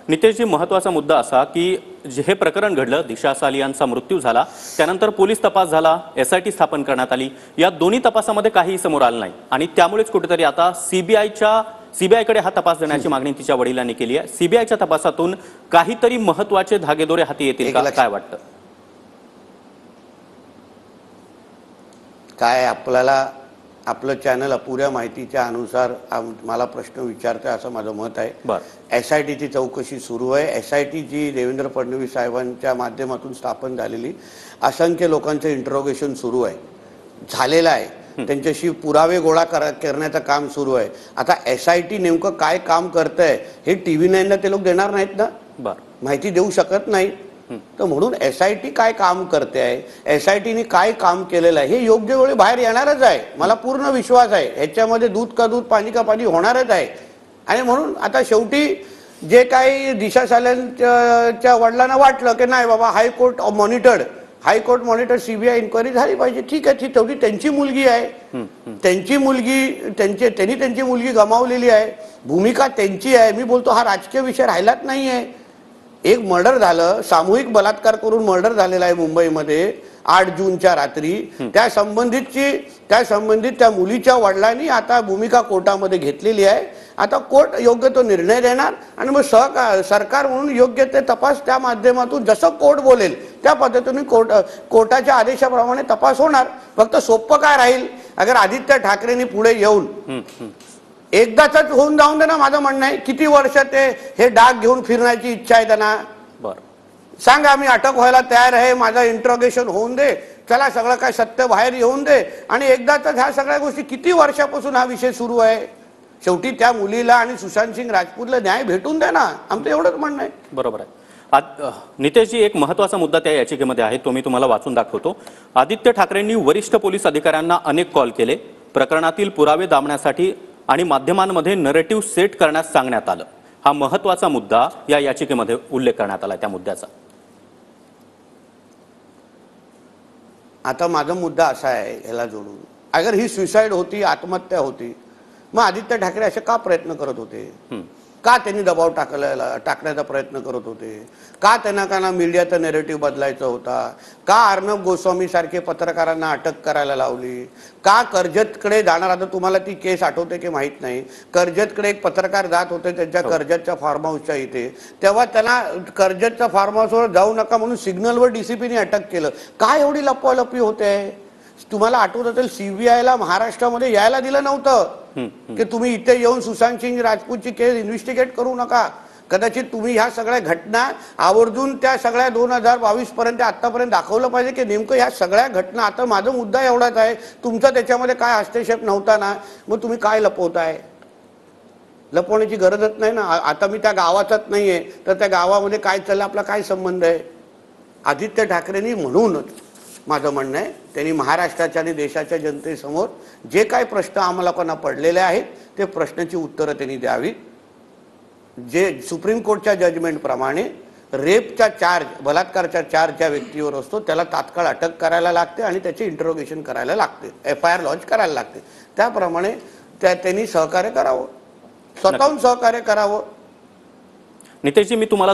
नितेशजी, महत्त्वाचा मुद्दा असा की हे प्रकरण घडलं, दिशा सालियांचा मृत्यू झाला, त्यानंतर पोलीस तपास झाला, SIT स्थापन करण्यात आली। या दोन्ही तपासामध्ये काहीही समोर आलं नाही आणि त्यामुळेच कुठेतरी आता सीबीआयकडे हा तपास देण्याची मागणी तिच्या वडिलांनी केली आहे। सीबीआयच्या तपासातून काहीतरी महत्त्वाचे धागेदोरे हाती येतील का, काय वाटतं? काय आपल्याला आपलं चॅनल अपुऱ्या माहितीच्या अनुसार मला प्रश्न विचारते असं माझं मत आहे। SIT ची चौकशी सुरू आहे। SIT जी देवेंद्र फडणवीस साहेबांच्या माध्यमातून स्थापन झालेली असंख्य लोकांचं इंटरोगेशन सुरू आहे, झालेलं आहे, त्यांच्याशी पुरावे गोळा करण्याचं काम सुरू आहे। आता SIT नेमकं काय काम करतंय हे TV9 ला ते लोक देणार नाहीत ना, माहिती देऊ शकत नाही। तर म्हणून SIT काय काम करते आहे, SIT ने काय काम केलेलं आहे हे योग्य वेळी बाहेर येणारच आहे। मला पूर्ण विश्वास आहे ह्याच्यामध्ये दूध का दूध पाणी का पाणी होणारच आहे। आणि म्हणून आता शेवटी जे काही दिशा साल्यांच्या वडिलांना वाटलं की नाही बाबा हायकोर्ट मॉनिटर्ड CBI इन्क्वायरी झाली पाहिजे, ठीक आहे, ती तेवढी त्यांची मुलगी आहे, त्यांची मुलगी गमावलेली आहे, भूमिका त्यांची आहे। मी बोलतो हा राजकीय विषय राहिलाच नाही आहे। एक मर्डर झालं, सामूहिक बलात्कार करून मर्डर झालेला आहे मुंबईमध्ये 8 जूनच्या रात्री। त्या संबंधित त्या मुलीच्या वडिलांनी आता भूमिका कोर्टामध्ये घेतलेली आहे। आता कोर्ट योग्य तो निर्णय देणार आणि मग सरकार म्हणून योग्य ते तपास त्या माध्यमातून जसं कोर्ट बोलेल त्या पद्धतीने कोर्टाच्या आदेशाप्रमाणे तपास होणार। फक्त सोपं काय राहील, अगर आदित्य ठाकरेंनी पुढे येऊन एकदाच होऊन जाऊन दे ना, माझं म्हणणं आहे। किती वर्ष ते हे डाग घेऊन फिरण्याची इच्छा आहे त्यांना? सांगा, मी अटक व्हायला तयार आहे, माझं इंट्रोगेशन होऊन दे, चला सगळं काय सत्य बाहेर येऊन दे आणि एकदाच ह्या सगळ्या गोष्टी किती वर्षापासून हा विषय सुरू आहे। शेवटी त्या मुलीला आणि सुशांत सिंग राजपूतला न्याय भेटून दे ना, आमचं एवढंच म्हणणं आहे। बरोबर आहे। नितेशजी, एक महत्त्वाचा मुद्दा त्या याचिकेमध्ये आहे, तो मी तुम्हाला वाचून दाखवतो। आदित्य ठाकरेंनी वरिष्ठ पोलीस अधिकाऱ्यांना अनेक कॉल केले, प्रकरणातील पुरावे दाबण्यासाठी आणि माध्यमांमध्ये नरेटिव्ह सेट करण्यास सांगण्यात आलं। हा महत्त्वाचा मुद्दा या याचिकेमध्ये उल्लेख करण्यात आला त्या मुद्द्याचा। आता माझा मुद्दा असा आहे ह्याला जोडून, अगर ही सुसाईड होती, आत्महत्या होती, मग आदित्य ठाकरे असे का प्रयत्न करत होते? का त्यांनी दबाव टाकण्याचा प्रयत्न करत होते? का त्यांना मीडियाचा नॅरेटिव्ह बदलायचा होता? का अर्णब गोस्वामी सारखे पत्रकारांना अटक करायला लावली? का कर्जतकडे जाणार, आता तुम्हाला ती केस आठवते की माहित नाही, कर्जतकडे एक पत्रकार जात होते त्यांच्या कर्जतच्या फार्म हाऊसच्या इथे, तेव्हा त्यांना कर्जतच्या फार्म हाऊसवर जाऊ नका म्हणून सिग्नलवर DCPने अटक केलं। काय एवढी लपवालपी होते? तुम्हाला आठवत असेल CBIला महाराष्ट्रामध्ये यायला दिलं नव्हतं की तुम्ही इथे येऊन सुशांत सिंग राजपूतची केस इन्व्हेस्टिगेट करू नका। कदाचित तुम्ही ह्या सगळ्या घटना आवर्जून त्या सगळ्या 2022 पर्यंत आतापर्यंत दाखवलं पाहिजे की नेमकं ह्या सगळ्या घटना। आता माझा मुद्दा एवढाच आहे, तुमचा त्याच्यामध्ये काय हस्तक्षेप नव्हता ना, मग तुम्ही काय लपवताय? लपवण्याची गरजच नाही ना। आता मी त्या गावाचाच नाहीये, तर त्या गावामध्ये काय चाललं आपला काय संबंध आहे? आदित्य ठाकरेंनी, म्हणूनच माझं म्हणणं आहे, त्यांनी महाराष्ट्राच्या आणि देशाच्या जनतेसमोर जे काही प्रश्न आम्हाला लोकांना पडलेले आहेत ते प्रश्नाची उत्तरं त्यांनी द्यावी। जे सुप्रीम कोर्टच्या जजमेंटप्रमाणे रेपचा चार्ज, बलात्कारचा चार्ज ज्या व्यक्तीवर असतो त्याला तात्काळ अटक करायला लागते आणि त्याचे इंटरोगेशन करायला लागते, FIR लॉन्च करायला लागते। त्याप्रमाणे त्यांनी सहकार्य करावं, स्वतःहून सहकार्य करावं। नितेशजी, मी तुम्हाला